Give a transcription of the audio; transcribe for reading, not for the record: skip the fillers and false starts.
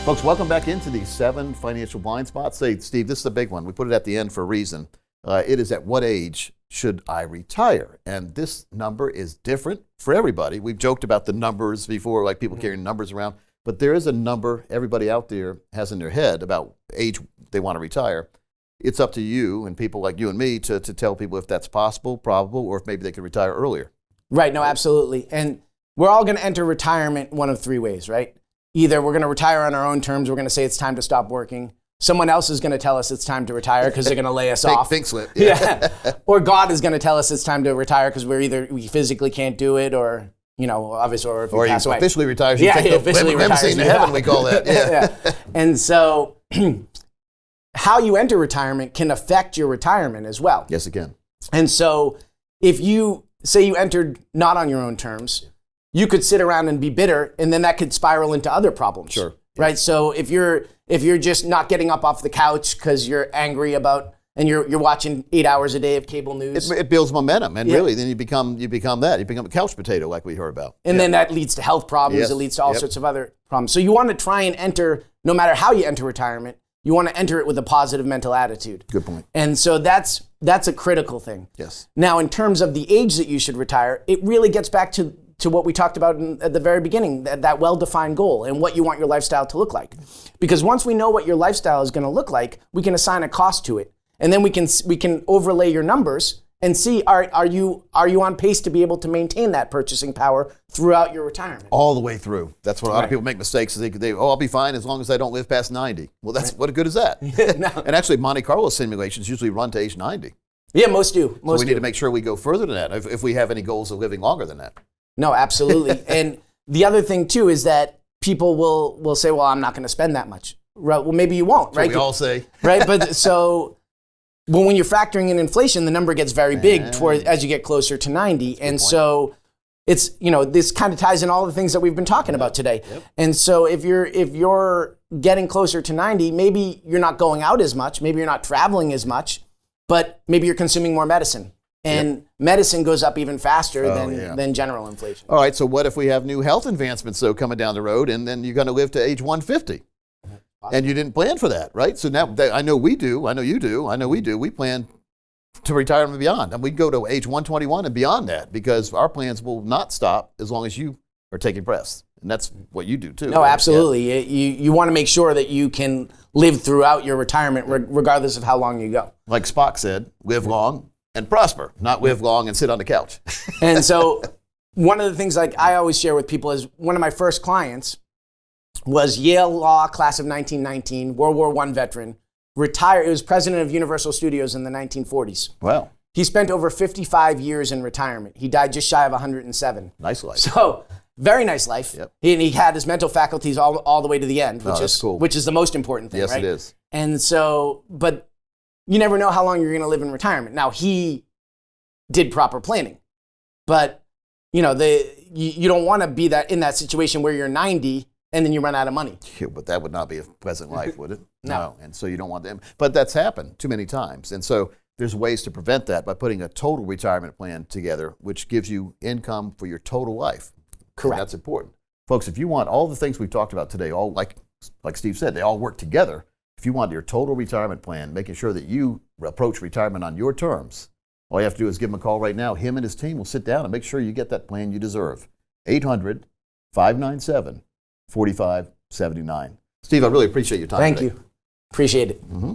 Folks, welcome back into the 7 financial blind spots. Say, Steve, this is the big one. We put it at the end for a reason. It is at what age should I retire? And this number is different for everybody. We've joked about the numbers before, like people carrying numbers around. But there is a number everybody out there has in their head about age they want to retire. It's up to you and people like you and me to tell people if that's possible, probable, or if maybe they could retire earlier. Right, no, absolutely. And we're all going to enter retirement one of 3 ways, right? Either we're going to retire on our own terms, we're going to say it's time to stop working. Someone else is going to tell us it's time to retire because they're going to lay us off. Pink slip. Yeah. Or God is going to tell us it's time to retire because we physically can't do it, or, you know, obviously, or if we pass away. Officially retires. Yeah, he officially retires. Limousine to heaven, we call that. Yeah. Yeah. And so how you enter retirement can affect your retirement as well. Yes, it can. And so if you say you entered not on your own terms, you could sit around and be bitter, and then that could spiral into other problems. Sure. Right? So if you're just not getting up off the couch because you're angry about, and you're watching 8 hours a day of cable news. It builds momentum, and really then you become that. You become a couch potato like we heard about. And then that leads to health problems. Yes. It leads to all sorts of other problems. So you want to try and enter, no matter how you enter retirement, you want to enter it with a positive mental attitude. Good point. And so that's a critical thing. Yes. Now, in terms of the age that you should retire, it really gets back to what we talked about at the very beginning, that well-defined goal and what you want your lifestyle to look like. Because once we know what your lifestyle is going to look like, we can assign a cost to it. And then we can overlay your numbers and see, are you on pace to be able to maintain that purchasing power throughout your retirement? All the way through. That's what a lot of people make mistakes. I'll be fine as long as I don't live past 90. Well, what good is that? No. And actually, Monte Carlo simulations usually run to age 90. Yeah, most do. So we need to make sure we go further than that if we have any goals of living longer than that. No, absolutely. And the other thing, too, is that people will say, well, I'm not going to spend that much. Right? Well, maybe you won't, right? We all say. Right? But so when you're factoring in inflation, the number gets very big as you get closer to 90. And so it's, this kind of ties in all the things that we've been talking about today. Yep. And so if you're getting closer to 90, maybe you're not going out as much, maybe you're not traveling as much, but maybe you're consuming more medicine. And medicine goes up even faster than general inflation. All right, so what if we have new health advancements, coming down the road, and then you're going to live to age 150? And you didn't plan for that, right? So now, I know we do, I know you do, I know we do. We plan to retire and beyond. And we go to age 121 and beyond that, because our plans will not stop as long as you are taking breaths. And that's what you do, too. No, right? absolutely. Yeah. You want to make sure that you can live throughout your retirement, regardless of how long you go. Like Spock said, live long and prosper, not live long and sit on the couch. And so one of the things like I always share with people is one of my first clients was Yale Law, class of 1919, World War I veteran, retired. He was president of Universal Studios in the 1940s. Wow. He spent over 55 years in retirement. He died just shy of 107. Nice life. So very nice life. Yep. He had his mental faculties all the way to the end, which is the most important thing, yes, right? Yes, it is. And so, but you never know how long you're going to live in retirement. Now, he did proper planning, but you don't want to be in that situation where you're 90 and then you run out of money. Yeah, but that would not be a pleasant life, would it? No. And so you don't want them. But that's happened too many times. And so there's ways to prevent that by putting a total retirement plan together, which gives you income for your total life. Correct. And that's important. Folks, if you want all the things we've talked about today, all like Steve said, they all work together. If you want your total retirement plan, making sure that you approach retirement on your terms, all you have to do is give him a call right now. Him and his team will sit down and make sure you get that plan you deserve. 800-597-4579. Steve, I really appreciate your time Thank today. you. Appreciate it. Mm-hmm.